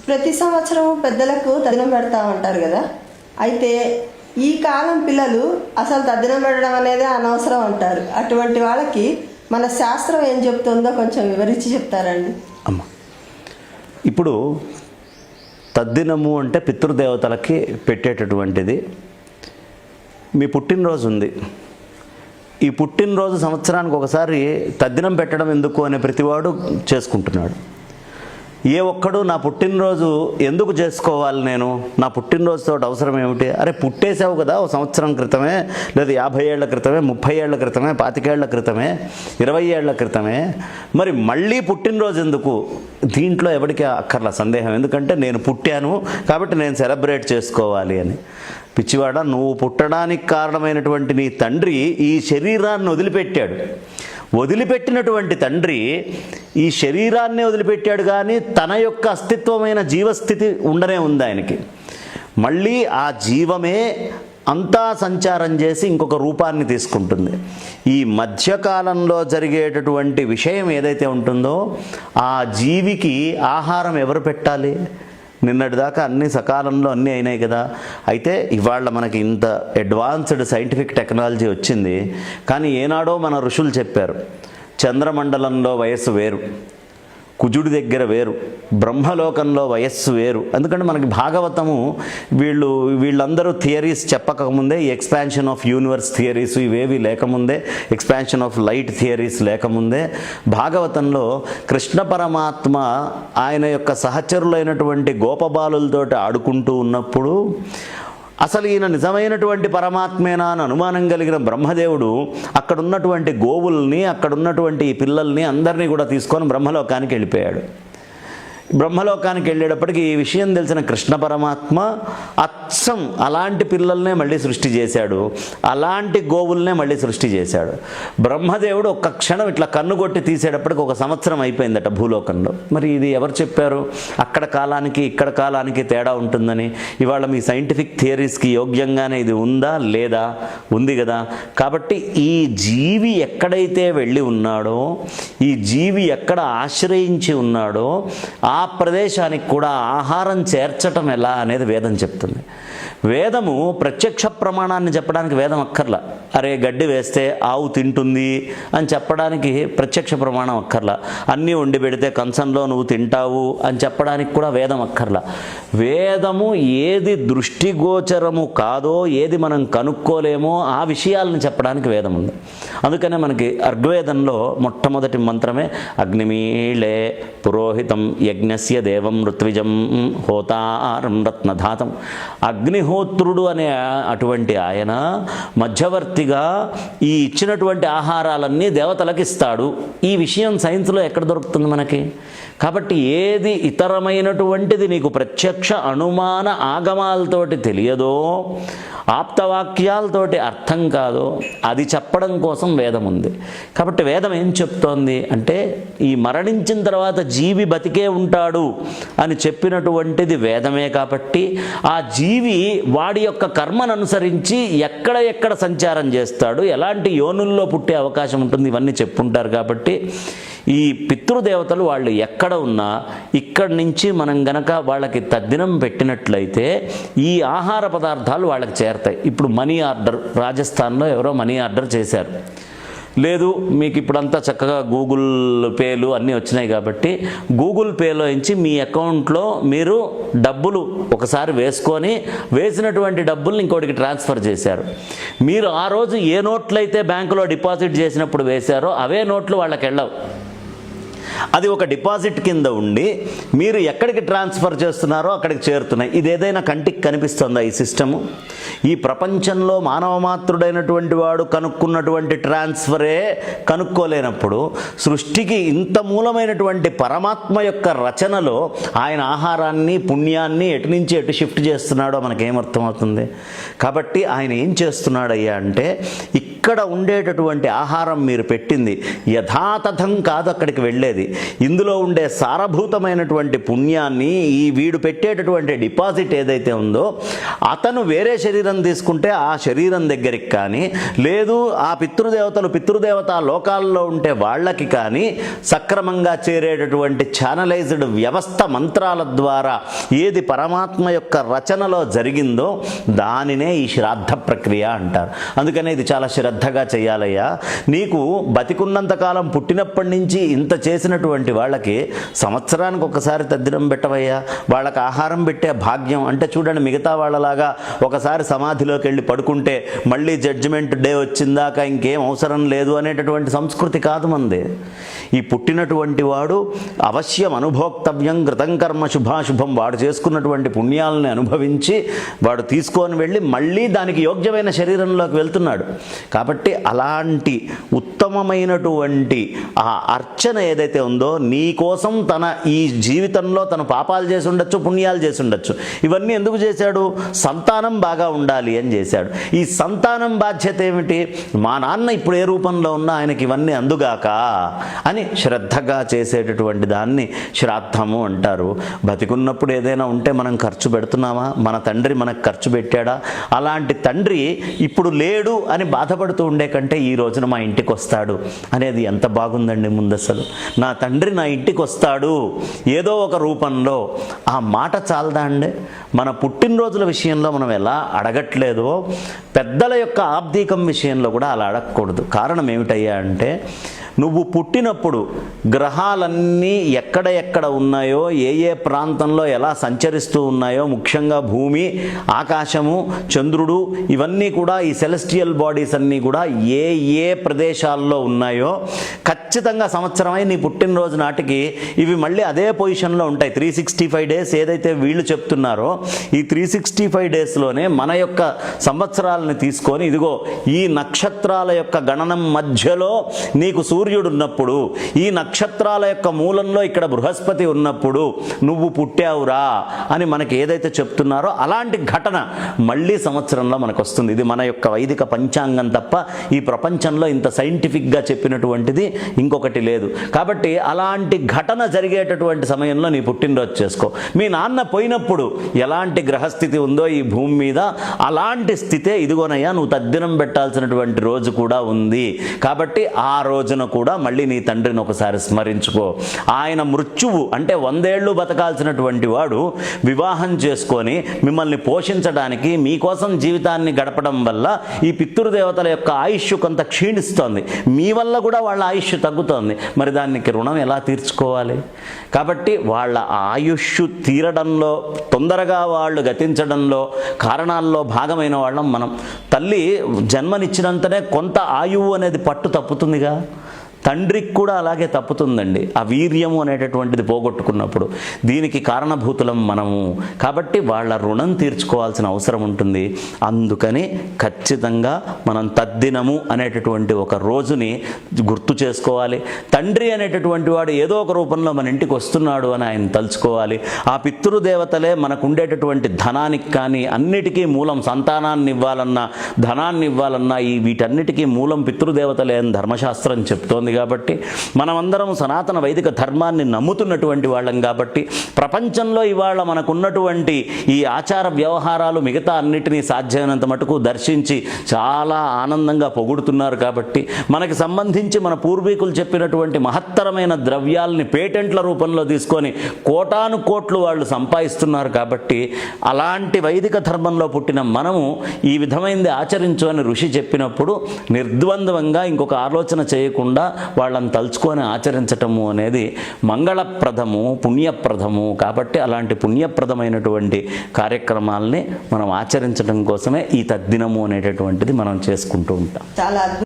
ప్రతి సంవత్సరం పెద్దలకు తద్దినం పెడతా ఉంటారు కదా. అయితే ఈ కాలం పిల్లలు అసలు తద్దినం పెట్టడం అనేది అనవసరం అంటారు. అటువంటి వాళ్ళకి మన శాస్త్రం ఏం చెప్తుందో కొంచెం వివరించి చెప్తారండి. అమ్మ, ఇప్పుడు తద్దినము అంటే పితృదేవతలకి పెట్టేటటువంటిది. మీ పుట్టినరోజు ఉంది, ఈ పుట్టినరోజు సంవత్సరానికి ఒకసారి తద్దినం పెట్టడం ఎందుకు అనే ప్రతివాడు చేసుకుంటున్నాడు. ఏ ఒక్కడు నా పుట్టినరోజు ఎందుకు చేసుకోవాలి, నేను నా పుట్టినరోజుతో అవసరం ఏమిటి, అరే పుట్టేసావు కదా ఓ సంవత్సరం క్రితమే, లేదా 50 ఏళ్ల క్రితమే, 30 ఏళ్ల క్రితమే, 25 ఏళ్ల క్రితమే, 20 ఏళ్ల క్రితమే, మరి మళ్ళీ పుట్టినరోజు ఎందుకు? దీంట్లో ఎవరికి అక్కర్ల సందేహం. ఎందుకంటే నేను పుట్టాను కాబట్టి నేను సెలబ్రేట్ చేసుకోవాలి అని. పిచ్చివాడ, నువ్వు పుట్టడానికి కారణమైనటువంటి నీ తండ్రి ఈ శరీరాన్ని వదిలిపెట్టాడు. వదిలిపెట్టినటువంటి తండ్రి ఈ శరీరాన్నే వదిలిపెట్టాడు, కానీ తన యొక్క అస్తిత్వమైన జీవస్థితి ఉండనే ఉంది ఆయనకి. మళ్ళీ ఆ జీవమే అంతా సంచారం చేసి ఇంకొక రూపాన్ని తీసుకుంటుంది. ఈ మధ్యకాలంలో జరిగేటటువంటి విషయం ఏదైతే ఉంటుందో ఆ జీవికి ఆహారం ఎవరు పెట్టాలి? నిన్నటిదాకా అన్ని సకాలంలో అన్నీ అయినాయి కదా. అయితే ఇవాళ మనకి ఇంత అడ్వాన్స్డ్ సైంటిఫిక్ టెక్నాలజీ వచ్చింది, కానీ ఏనాడో మన ఋషులు చెప్పారు, చంద్రమండలంలో వయస్సు వేరు, కుజుడి దగ్గర వేరు, బ్రహ్మలోకంలో వయస్సు వేరు. ఎందుకంటే మనకి భాగవతము వీళ్ళందరూ థియరీస్ చెప్పకముందే, ఈ ఎక్స్పాన్షన్ ఆఫ్ యూనివర్స్ థియరీస్ ఇవేవి లేకముందే, ఎక్స్పాన్షన్ ఆఫ్ లైట్ థియరీస్ లేకముందే భాగవతంలో కృష్ణ పరమాత్మ ఆయన యొక్క సహచరులైనటువంటి గోపబాలులతోటి ఆడుకుంటూ ఉన్నప్పుడు అసలు ఈయన నిజమైనటువంటి పరమాత్మేనా అని అనుమానం కలిగిన బ్రహ్మదేవుడు అక్కడున్నటువంటి గోవుల్ని, అక్కడున్నటువంటి ఈ పిల్లల్ని అందరినీ కూడా తీసుకొని బ్రహ్మలోకానికి వెళ్ళిపోయాడు. బ్రహ్మలోకానికి వెళ్ళేటప్పటికి ఈ విషయం తెలిసిన కృష్ణ పరమాత్మ అచ్చం అలాంటి పిల్లల్నే మళ్ళీ సృష్టి చేశాడు, అలాంటి గోవుల్నే మళ్ళీ సృష్టి చేశాడు. బ్రహ్మదేవుడు ఒక్క క్షణం ఇట్లా కన్ను కొట్టి తీసేటప్పటికి 1 సంవత్సరం అయిపోయిందట భూలోకంలో. మరి ఇది ఎవరు చెప్పారు? అక్కడ కాలానికి ఇక్కడ కాలానికి తేడా ఉంటుందని. ఇవాళ మీ సైంటిఫిక్ థియరీస్కి యోగ్యంగానే ఇది ఉందా లేదా? ఉంది కదా. కాబట్టి ఈ జీవి ఎక్కడైతే వెళ్ళి ఉన్నాడో, ఈ జీవి ఎక్కడ ఆశ్రయించి ఉన్నాడో ఆ ప్రదేశానికి కూడా ఆహారం చేర్చటం ఎలా అనేది వేదం చెప్తుంది. వేదము ప్రత్యక్ష ప్రమాణాన్ని చెప్పడానికి వేదం అక్కర్లా. అరే గడ్డి వేస్తే ఆవు తింటుంది అని చెప్పడానికి ప్రత్యక్ష ప్రమాణం అక్కర్లా. అన్నీ వండి పెడితే కంచంలో నువ్వు తింటావు అని చెప్పడానికి కూడా వేదం అక్కర్లా. వేదము ఏది దృష్టిగోచరము కాదో, ఏది మనం కనుక్కోలేమో ఆ విషయాలను చెప్పడానికి వేదం ఉంది. అందుకనే మనకి ఋగ్వేదంలో మొట్టమొదటి మంత్రమే అగ్నిమీళే పురోహితం యజ్ఞస్య దేవం ఋత్విజం హోతారం రత్నధాతం. అగ్నిహోత్రుడు అనే అటువంటి ఆయన మధ్యవర్తిగా ఈ ఇచ్చినటువంటి ఆహారాలన్నీ దేవతలకు ఇస్తాడు. ఈ విషయం సైన్స్లో ఎక్కడ దొరుకుతుంది మనకి? కాబట్టి ఏది ఇతరమైనటువంటిది నీకు ప్రత్యక్ష అనుమాన ఆగమాలతోటి తెలియదో, ఆప్తవాక్యాలతోటి అర్థం కాదో, అది చెప్పడం కోసం వేదం ఉంది. కాబట్టి వేదం ఏం చెప్తోంది అంటే, ఈ మరణించిన తర్వాత జీవి బతికే ఉంటాడు అని చెప్పినటువంటిది వేదమే. కాబట్టి ఆ జీవి వాడి యొక్క కర్మను అనుసరించి ఎక్కడ సంచారం చేస్తాడు, ఎలాంటి యోనుల్లో పుట్టే అవకాశం ఉంటుంది, ఇవన్నీ చెప్పుంటారు. కాబట్టి ఈ పితృదేవతలు వాళ్ళు ఎక్కడ ఉన్నా ఇక్కడి నుంచి మనం గనక వాళ్ళకి తద్దినం పెట్టినట్లయితే ఈ ఆహార పదార్థాలు వాళ్ళకి చేరతాయి. ఇప్పుడు మనీ ఆర్డర్, రాజస్థాన్లో ఎవరో మనీ ఆర్డర్ చేశారు. లేదు మీకు ఇప్పుడంతా చక్కగా గూగుల్ పేలు అన్నీ వచ్చినాయి కాబట్టి గూగుల్ పేలో నుంచి మీ అకౌంట్లో మీరు డబ్బులు ఒకసారి వేసుకొని వేసినటువంటి డబ్బుల్ని ఇంకోటికి ట్రాన్స్ఫర్ చేశారు. మీరు ఆ రోజు ఏ నోట్లు అయితే బ్యాంకులో డిపాజిట్ చేసినప్పుడు వేశారో అవే నోట్లు వాళ్ళకి వెళ్ళవు. అది ఒక డిపాజిట్ కింద ఉండి మీరు ఎక్కడికి ట్రాన్స్ఫర్ చేస్తున్నారో అక్కడికి చేరుతున్నాయి. ఇది ఏదైనా కంటికి కనిపిస్తుందా ఈ సిస్టము? ఈ ప్రపంచంలో మానవ మాత్రుడైనటువంటి వాడు కనుక్కున్నటువంటి ట్రాన్స్ఫరే కనుక్కోలేనప్పుడు సృష్టికి ఇంత మూలమైనటువంటి పరమాత్మ యొక్క రచనలో ఆయన ఆహారాన్ని పుణ్యాన్ని ఎటు నుంచి ఎటు షిఫ్ట్ చేస్తున్నాడో మనకేమర్థమవుతుంది? కాబట్టి ఆయన ఏం చేస్తున్నాడయ్యా అంటే, ఇక్కడ ఉండేటటువంటి ఆహారం మీరు పెట్టింది యథాతథం కాదు అక్కడికి వెళ్ళేది. ఉండేది. ఇందులో ఉండే సారభూతమైనటువంటి పుణ్యాన్ని ఈ వీడు పెట్టేటటువంటి డిపాజిట్ ఏదైతే ఉందో అతను వేరే శరీరం తీసుకుంటే ఆ శరీరం దగ్గరికి కానీ, లేదు ఆ పితృదేవతా లోకాల్లో ఉంటే వాళ్ళకి కానీ సక్రమంగా చేరేటటువంటి ఛానలైజ్డ్ వ్యవస్థ మంత్రాల ద్వారా ఏది పరమాత్మ యొక్క రచనలో జరిగిందో దానినే ఈ శ్రాద్ధ ప్రక్రియ అంటారు. అందుకనే ఇది చాలా శ్రద్ధగా చేయాలయ్యా. నీకు బతికున్నంతకాలం పుట్టినప్పటి నుంచి ఇంత చేసినటువంటి వాళ్ళకి సంవత్సరానికి ఒకసారి తద్దినం పెట్టవయ్యా. వాళ్ళకి ఆహారం పెట్టే భాగ్యం అంటే చూడండి, మిగతా వాళ్ళలాగా ఒకసారి సమాధిలోకి వెళ్ళి పడుకుంటే మళ్ళీ జడ్జిమెంట్ డే వచ్చిందాక ఇంకేం అవసరం లేదు అనేటటువంటి సంస్కృతి కాదు మంది. ఈ పుట్టినటువంటి వాడు అవశ్యం అనుభోక్తవ్యం కృతం కర్మ శుభాశుభం, వాడు చేసుకున్నటువంటి పుణ్యాలని అనుభవించి వాడు తీసుకొని వెళ్ళి మళ్ళీ దానికి యోగ్యమైన శరీరంలోకి వెళ్తున్నాడు. కాబట్టి అలాంటి ఉత్తమమైనటువంటి ఆ అర్చన ఏదైతే ఉందో నీ కోసం తన ఈ జీవితంలో తను పాపాలు చేసి ఉండొచ్చు, పుణ్యాలు చేసి ఉండొచ్చు. ఇవన్నీ ఎందుకు చేశాడు? సంతానం బాగా ఉండాలి అని చేశాడు. ఈ సంతానం బాధ్యత ఏమిటి? మా నాన్న ఇప్పుడు ఏ రూపంలో ఉన్నా ఆయనకి ఇవన్నీ అందుగాక అని శ్రద్ధగా చేసేటటువంటి దాన్ని శ్రాద్ధము అంటారు. బతికున్నప్పుడు ఏదైనా ఉంటే మనం ఖర్చు పెడుతున్నామా? మన తండ్రి మనకు ఖర్చు పెట్టాడా? అలాంటి తండ్రి ఇప్పుడు లేడు అని బాధపడుతూ ఉండే కంటే ఈ రోజున మా ఇంటికి వస్తాడు అనేది ఎంత బాగుందండి. ముందు అసలు నా తండ్రి నా ఇంటికి వస్తాడు ఏదో ఒక రూపంలో, ఆ మాట చాలదా అండి? మన పుట్టినరోజుల విషయంలో మనం ఎలా అడగట్లేదో పెద్దల యొక్క ఆబ్దీకం విషయంలో కూడా అలా అడగకూడదు. కారణం ఏమిటయ్యా అంటే, నువ్వు పుట్టినప్పుడు గ్రహాలన్నీ ఎక్కడ ఉన్నాయో, ఏ ప్రాంతంలో ఎలా సంచరిస్తూ ఉన్నాయో, ముఖ్యంగా భూమి, ఆకాశము, చంద్రుడు, ఇవన్నీ కూడా ఈ సెలెస్టియల్ బాడీస్ అన్నీ కూడా ఏ ప్రదేశాల్లో ఉన్నాయో ఖచ్చితంగా సంవత్సరమై నీ పుట్టినరోజు నాటికి ఇవి మళ్ళీ అదే పొజిషన్లో ఉంటాయి. 365 డేస్ ఏదైతే వీళ్ళు చెప్తున్నారో ఈ 365 డేస్లోనే మన యొక్క సంవత్సరాలను తీసుకొని ఇదిగో ఈ నక్షత్రాల యొక్క గణనం మధ్యలో నీకు సూర్యుడు ఉన్నప్పుడు, ఈ నక్షత్రాల యొక్క మూలంలో ఇక్కడ బృహస్పతి ఉన్నప్పుడు నువ్వు పుట్టావురా అని మనకి ఏదైతే చెప్తున్నారో అలాంటి ఘటన మళ్ళీ సంవత్సరంలో మనకు వస్తుంది. ఇది మన యొక్క వైదిక పంచాంగం తప్ప ఈ ప్రపంచంలో ఇంత సైంటిఫిక్గా చెప్పినటువంటిది ఇంకొకటి లేదు. కాబట్టి అలాంటి ఘటన జరిగేటటువంటి సమయంలో నీ పుట్టినరోజు చేసుకో. మీ నాన్న పోయినప్పుడు ఎలాంటి గ్రహస్థితి ఉందో ఈ భూమి మీద అలాంటి స్థితే ఇదిగోనయ్యా నువ్వు తద్దినం పెట్టాల్సినటువంటి రోజు కూడా ఉంది. కాబట్టి ఆ రోజున కూడా మళ్ళీ నీ తండ్రిని ఒకసారి స్మరించుకో. ఆయన మృత్యువు అంటే 100 ఏళ్ళు బతకాల్సినటువంటి వాడు వివాహం చేసుకొని మిమ్మల్ని పోషించడానికి మీకోసం జీవితాన్ని గడపడం వల్ల ఈ పితృదేవతల యొక్క ఆయుష్ కొంత క్షీణిస్తోంది. మీ వల్ల కూడా వాళ్ళ ఆయుష్ తగ్గుతోంది. మరి దానికి రుణం ఎలా తీర్చుకోవాలి? కాబట్టి వాళ్ళ ఆయుష్ తీరడంలో, తొందరగా వాళ్ళు గతించడంలో కారణాల్లో భాగమైన వాళ్ళం మనం. తల్లి జన్మనిచ్చినంతనే కొంత ఆయువు అనేది పట్టు తప్పుతుందిగా, తండ్రికి కూడా అలాగే తప్పుతుందండి. ఆ వీర్యము అనేటటువంటిది పోగొట్టుకున్నప్పుడు దీనికి కారణభూతులం మనము. కాబట్టి వాళ్ళ రుణం తీర్చుకోవాల్సిన అవసరం ఉంటుంది. అందుకని ఖచ్చితంగా మనం తద్దినము అనేటటువంటి ఒక రోజుని గుర్తు చేసుకోవాలి. తండ్రి అనేటటువంటి వాడు ఏదో ఒక రూపంలో మన ఇంటికి వస్తున్నాడు అని ఆయన తలుచుకోవాలి. ఆ పితృదేవతలే మనకు ఉండేటటువంటి ధనానికి కానీ అన్నిటికీ మూలం, సంతానాన్ని ఇవ్వాలన్నా ధనాన్ని ఇవ్వాలన్నా ఈ వీటన్నిటికీ మూలం పితృదేవతలే అని ధర్మశాస్త్రం చెప్తోంది. కాబట్టి మనమందరం సనాతన వైదిక ధర్మాన్ని నమ్ముతున్నటువంటి వాళ్ళం. కాబట్టి ప్రపంచంలో ఇవాళ మనకున్నటువంటి ఈ ఆచార వ్యవహారాలు మిగతా అన్నిటినీ సాధ్యమైనంత మటుకు దర్శించి చాలా ఆనందంగా పొగుడుతున్నారు. కాబట్టి మనకి సంబంధించి మన పూర్వీకులు చెప్పినటువంటి మహత్తరమైన ద్రవ్యాలని పేటెంట్ల రూపంలో తీసుకొని కోటాను కోట్లు వాళ్ళు సంపాదిస్తున్నారు. కాబట్టి అలాంటి వైదిక ధర్మంలో పుట్టిన మనము ఈ విధమైనది ఆచరించు అని ఋషి చెప్పినప్పుడు నిర్ద్వంద్వంగా ఇంకొక ఆలోచన చేయకుండా వాళ్ళని తలుచుకొని ఆచరించటము అనేది మంగళప్రదము, పుణ్యప్రదము. కాబట్టి అలాంటి పుణ్యప్రదమైనటువంటి కార్యక్రమాలని మనం ఆచరించడం కోసమే ఈ తద్దినము అనేటటువంటిది మనం చేసుకుంటూ ఉంటాం. చాలా